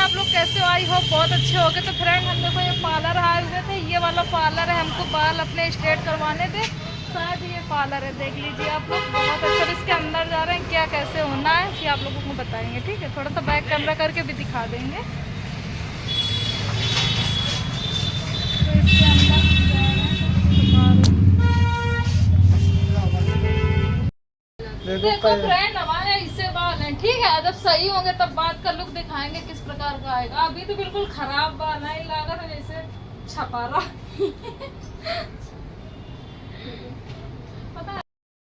आप लोग कैसे हो? आई होप बहुत अच्छे हो गए। तो फ्रेंड हम देखो ये पार्लर आए हुए थे, ये वाला पार्लर है, हमको बाल अपने स्ट्रेट करवाने थे। शायद ये पार्लर है, देख लीजिए आप लोग, बहुत अच्छा। इसके अंदर जा रहे हैं, क्या कैसे होना है ये आप लोगों को बताएंगे, ठीक है। थोड़ा सा बैक कैमरा करके भी दिखा देंगे। तो इसके अंदर जा रहे हैं, देखो फ्रेंड हमारे इससे बाल हैं, ठीक है। जब सही होंगे तब बात का लुक दिखाएंगे किस प्रकार का आएगा। अभी तो बिल्कुल खराब बाल है, लगा था जैसे छपा रहा। पता है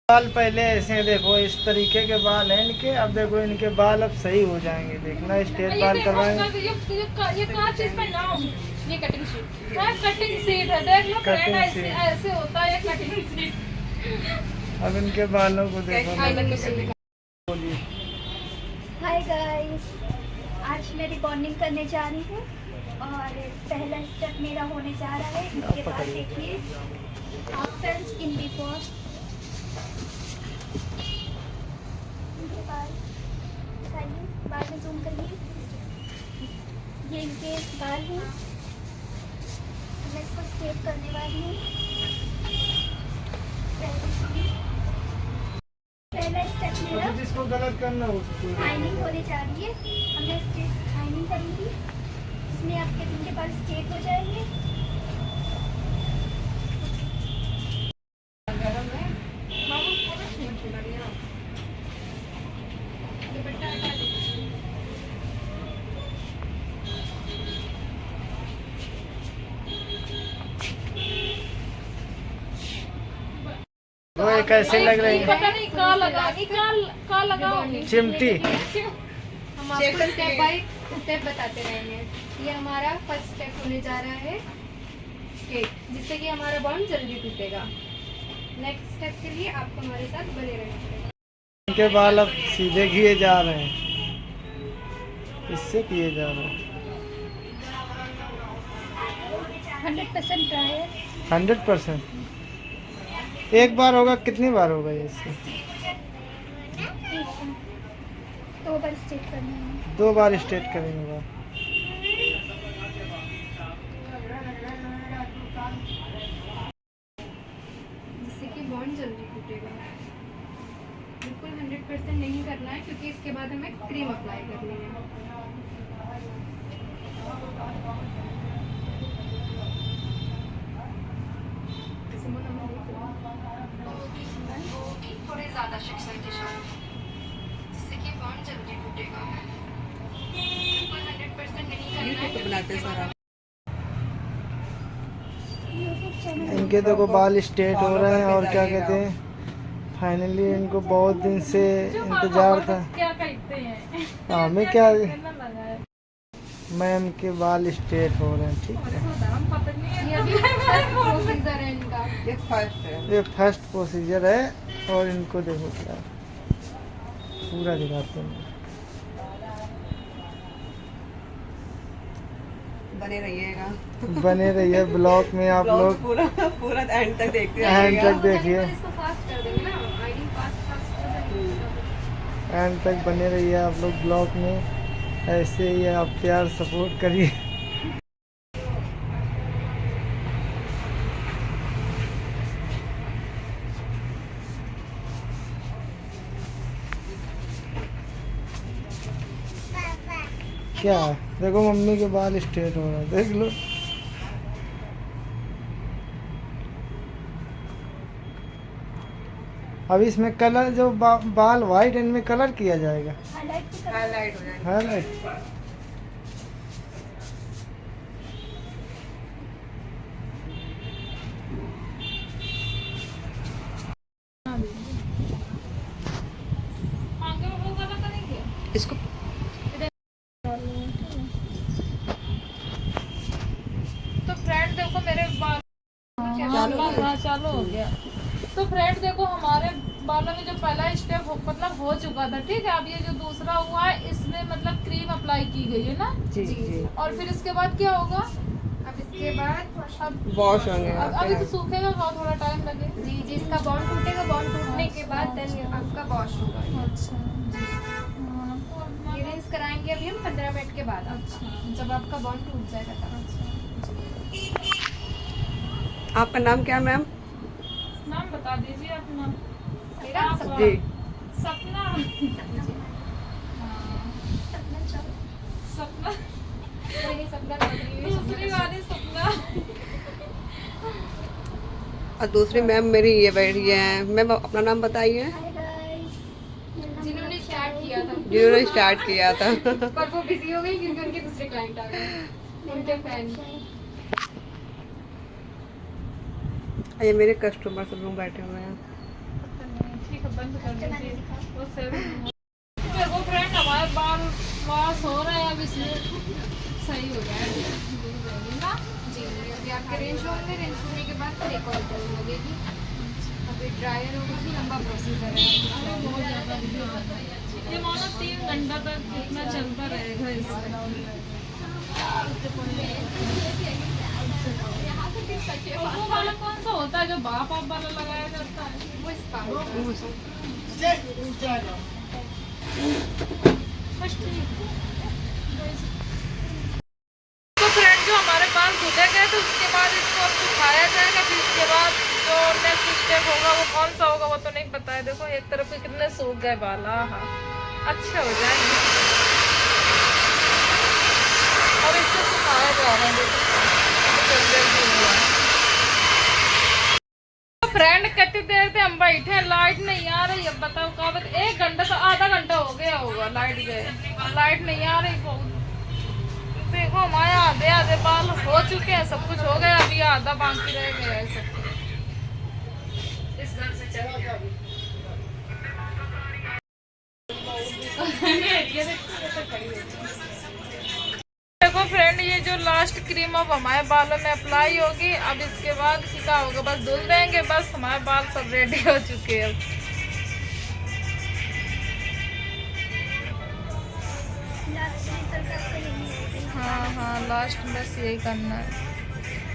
बाल पहले ऐसे देखो, इस तरीके के बाल हैं इनके। अब देखो इनके बाल अब सही हो जाएंगे, देखना स्ट्रेट बाल करवाएंगे। ये कहाँ चीज पे नाम, ये कटिंग शीट है, कटिंग शीट है, देख लो फ्रेंड, ऐसे होता है कटिंग शीट। अब इनके बालों को देखो। बोलिए। हाय गाइस, आज मैं रिबॉन्डिंग करने जा रही हूँ और पहला स्टेप मेरा होने जा रहा है। इसके बाद देखिए आफ्टर इन बिफोर, इनके बाद बताइए, बाद में जूम करिए, ये इनके बाल हैं। मैं इसको स्टेप करने वाली हूँ। पहला स्टेप मेरा जिसको गलत करना हो उसको आइनिंग होने जा रही है। हमने स्ट्रेट आइनिंग करेंगी, इसमें आपके दिन के बाल स्ट्रेट हो जाएंगे। वो ये कैसे लग रही है? पता नहीं कहाँ लगाओगी चिमटी। हम आपको स्टेप बाय स्टेप बताते रहेंगे। ये हमारा फर्स्ट स्टेप होने जा रहा है स्ट्रेट, जिससे कि हमारा बॉन्ड जल्दी टूटेगा। नेक्स्ट स्टेप के लिए आपको हमारे साथ बने रहना पड़ेगा। इनके बाल अब सीधे किए जा रहे हैं, इससे किए जा रहे हैं। 100% ट्राई है। 100%। एक बार होगा, कितनी बार होगा ये इससे? 2 बार स्ट्रेट करना है। 2 बार स्ट्रेट करेंगे बाल। जिससे कि बॉन्ड जल्दी टूटेगा। बिल्कुल 100% नहीं करना है, क्योंकि इसके बाद हमें क्रीम अप्लाई करनी है। थोड़े ज़्यादा शिक्षण के साथ, जिससे कि बॉन्ड जल्दी टूटेगा। बिल्कुल 100% नहीं करना है। यूट्यूब चैनल इनके देखो बाल स्ट्रेट हो रहे हैं, और क्या कहते हैं, फाइनली इनको बहुत दिन से इंतजार था। क्या कहते हैं हाँ, मैं क्या, कहना लगा है। मैम के बाल स्ट्रेट हो रहे हैं, ठीक है। पता नहीं ये अभी फर्स्ट प्रोसीजर है इनका। ये फर्स्ट प्रोसीजर है, और इनको देखो क्या पूरा दिखाते हैं। बने रहिएगा, बने रहिए ब्लॉग में आप लोग, पूरा पूरा एंड तक देखते एंड तक देखिए, इसको फास्ट कर देंगे ना, आईडी फास्ट हो जाएगी। एंड तक बने रहिए आप लोग ब्लॉग में। ऐसे ही आप प्यार सपोर्ट करिए। क्या देखो, मम्मी के बाल स्ट्रेट हो रहे हैं, देख लो। अब इसमें कलर, जो बाल वाइट, इनमें कलर किया जाएगा, हाईलाइट हो जाएगा। हाईलाइट। आगे वो वाला करेंगे। इसको तो फ्रेंड देखो मेरे बाल चालू हो गया। तो फ्रेंड देखो हमारे बालों में जो पहला स्टेप मतलब हो चुका था, ठीक है। अब ये जो दूसरा हुआ है, इसमें मतलब क्रीम अप्लाई की गई है ना जी जी। और फिर इसके बाद क्या होगा? अब इसके बाद अब वॉश होंगे अभी तो सूखेगा, थोड़ा टाइम लगेगा। जी जी, इसका बॉन्ड टूटेगा। बॉन्ड टूटने के बाद देन आपका वॉश होगा। अच्छा ये रिंस कराएंगे अभी हम 15 मिनट के बाद जब आपका बॉन्ड टूट जाएगा तब। आपका नाम क्या मैम? नाम बता दीजिए अपना। मेरा आप- जी सपना। सपना कोई नहीं, सपना दूसरी वाली सपना। और दूसरी मैम मेरी ये बैठी है। मैम अपना नाम बताइए। हाय गाइस, जिन्होंने स्टार्ट किया था जिन्होंने स्टार्ट किया था। पर वो बिजी हो गई क्योंकि उनके दूसरे क्लाइंट आ गए, उनके फैन। ये मेरे कस्टमर सब लोग बैठे हुए हैं। ठीक है, बंद कर दीजिए। वो देखो फ्रेंड, हमारे बाल लॉस हो रहे हैं, अब इसलिए सही हो जाएगा ना। जी अभी आपके रेंज होंगे, रेंज होने के बाद फिर एक और कॉल लगेगी। अभी ड्रायर होगा, भी लंबा प्रोसीजर है। अरे बहुत ज़्यादा ये मानो 3 घंटा तक इतना चलता रहेगा इसमें। और वो वाला कौन सा होता है जो बाप आप वाला लगाया जाता है? वो स्पा होता है। बस ठीक। तो फ्रेंड, जो हमारे बाल धुले गए तो उसके बाद इसको अब सुखाया जाएगा। फिर इसके बाद जो नेक्स्ट स्टेप होगा वो कौन सा होगा वो तो नहीं पता है। देखो एक तरफ के कितने सूख गए बाल। हाँ, अच्छे हो जाएंगे। और इसको सुखाया जा रहा है। देखो जल्दी हुआ। फ्रेंड कितनी देर से हम बैठे हैं, लाइट नहीं आ रही। अब बताओ कब 1 घंटा तो आधा घंटा हो गया होगा लाइट गए। लाइट नहीं आ रही बहुत। देखो हमारे आधे आधे बाल हो चुके हैं, सब कुछ हो गया, अभी आधा बाकी रह गया है सब कुछ। इस घर से चलो देखो फ्रेंड, ये जो लास्ट क्रीम अब हमारे बालों में अप्लाई होगी। अब इसके बाद क्या होगा, बस धुल देंगे, बस हमारे बाल सब रेडी हो चुके हैं। हाँ, लास्ट बस यही करना है।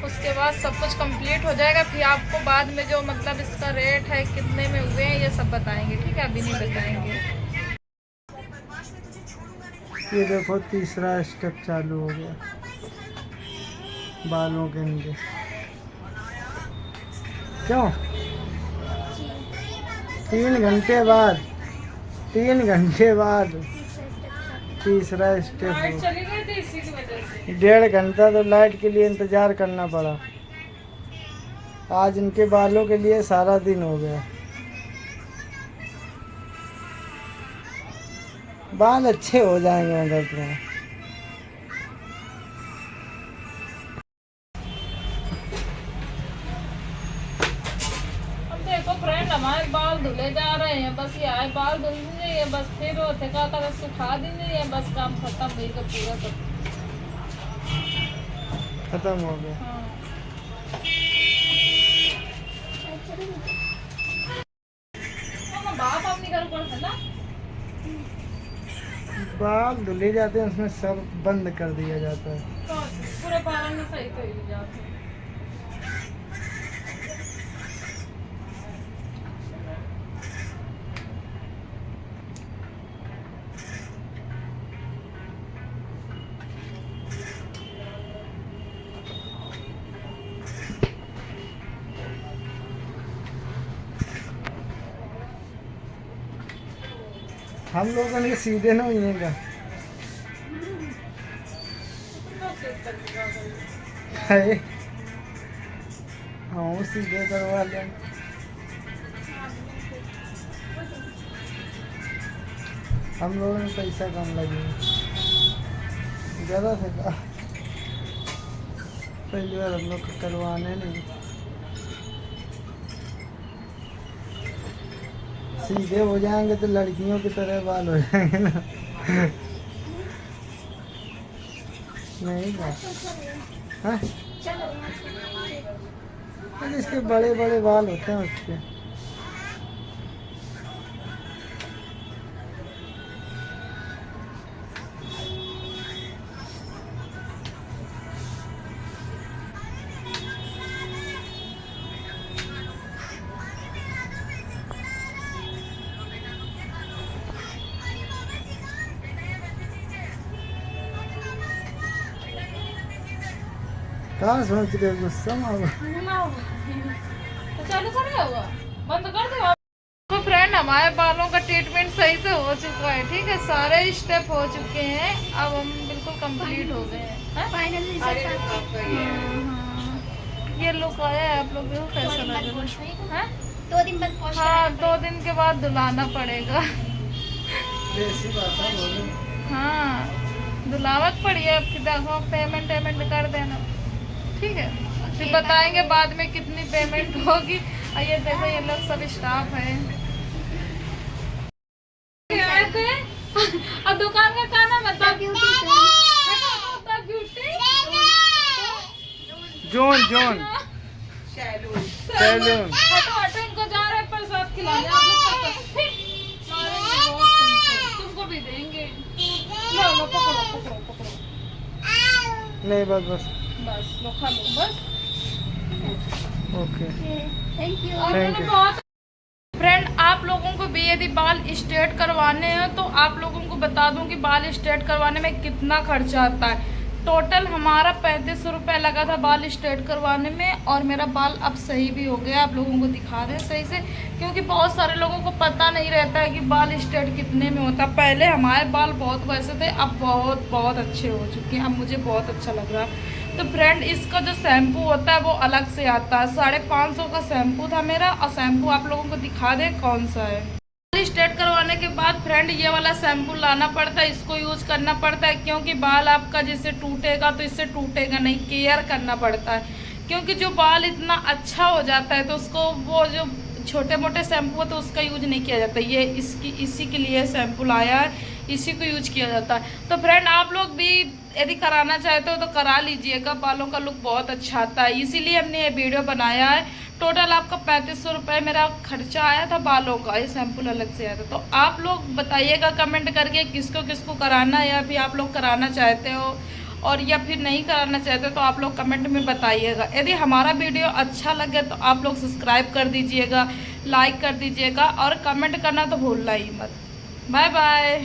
उसके बाद सब कुछ कंप्लीट हो जाएगा। फिर आपको बाद में जो मतलब इसका रेट है, कितने में हुए हैं, ये सब बताएंगे। ठीक है, अभी नहीं बताएंगे। ये देखो तीसरा स्टेप चालू हो गया बालों के नीचे। क्यों 3 घंटे बाद 3 घंटे बाद तीसरा स्टेप लाइट हो। चली गई थी इसी की वजह से। 1.5 घंटा तो लाइट के लिए इंतज़ार करना पड़ा। आज इनके बालों के लिए सारा दिन हो गया। बाल अच्छे हो जाएंगे मगर तुम्हें। अब देखो फ्रेंड, हमारे बाल धुले जा रहे हैं। बस ये आए बाल धुल देंगे, बस फिर होते का सुखा देंगे, बस काम खत्म हो गया पूरा सब। खत्म हो गया। हाँ। तो बाप अपनी घर पर है ना। बाल धुले जाते हैं, उसमें सब बंद कर दिया जाता है। तो पूरे बालों में सही तो ही जाते हैं। हम लोगों ने सीधे ना हुए का है। हाँ, सीधे करवा लें। हम लोगों ने पैसा कम लगे, ज़्यादा से का पहली बार हम लोग को करवाने नहीं। सीधे हो जाएंगे तो लड़कियों की तरह बाल हो जाएंगे ना। नहीं का हाँ, इसके बड़े बड़े बाल होते हैं उसके। कहाँ सोच रहे हो, गुस्सा में हो? तो चालू कर रहे होगा, बंद कर दो। तो फ्रेंड हमारे बालों का ट्रीटमेंट सही से हो चुका है, ठीक है, सारे स्टेप हो चुके हैं, अब हम बिल्कुल कंप्लीट हो गए हैं। फाइनल रिजल्ट ये लुक आया है, आप लोग देखो कैसा लग रहा वॉश है। होएगा हैं? 2 दिन बाद वॉश हाँ 2 दिन के बाद धुलाना पड़ेगा। ऐसी बात है, बोलो। हाँ धुलावत पड़ी है, फिर देखो पेमेंट कर देना, ठीक है, फिर बताएंगे बाद में कितनी पेमेंट होगी। और ये देखो ये लोग सब स्टाफ है। आए थे अब दुकान का क्या नाम है? जोन जोन सैलून। हटो इनको जा रहे हैं प्रसाद खिलाने, आप लोग मारेंगे बहुत तुमको, तुमको भी देंगे। लो लो पकड़ो। नहीं बस बस लो खा लो बस। Okay thank you. और Thank मैंने you. बहुत फ्रेंड आप लोगों को भी यदि बाल स्ट्रेट करवाने हैं तो आप लोगों को बता दूं कि बाल स्ट्रेट करवाने में कितना खर्चा आता है। टोटल हमारा 3500 रुपये लगा था बाल स्ट्रेट करवाने में, और मेरा बाल अब सही भी हो गया। आप लोगों को दिखा रहे हैं सही से, क्योंकि बहुत सारे लोगों को पता नहीं रहता है कि बाल स्ट्रेट कितने में होता है। पहले हमारे बाल बहुत वैसे थे, अब बहुत अच्छे हो चुके हैं, अब मुझे बहुत अच्छा लग रहा है। तो फ्रेंड इसका जो शैम्पू होता है वो अलग से आता है, 550 का शैम्पू था मेरा, और शैम्पू आप लोगों को दिखा दे कौन सा है। बाल स्ट्रेट करवाने के बाद फ्रेंड ये वाला शैम्पू लाना पड़ता है, इसको यूज करना पड़ता है, क्योंकि बाल आपका जैसे टूटेगा तो इससे टूटेगा नहीं, केयर करना पड़ता है। क्योंकि जो बाल इतना अच्छा हो जाता है तो उसको वो जो छोटे मोटे शैम्पू है तो उसका यूज नहीं किया जाता, ये इसी के लिए शैम्पू लाया है, इसी को यूज किया जाता है। तो फ्रेंड आप लोग भी यदि कराना चाहते हो तो करा लीजिएगा, बालों का लुक बहुत अच्छा आता है, इसीलिए हमने ये वीडियो बनाया है। टोटल आपका 3500 रुपये मेरा खर्चा आया था बालों का, ये शैम्पू अलग से आया था। तो आप लोग बताइएगा कमेंट करके किसको कराना है, या फिर आप लोग कराना चाहते हो और या फिर नहीं कराना चाहते हो, तो आप लोग कमेंट में बताइएगा। यदि हमारा वीडियो अच्छा लगे तो आप लोग सब्सक्राइब कर दीजिएगा, लाइक कर दीजिएगा, और कमेंट करना तो भूलना ही मत। Bye bye.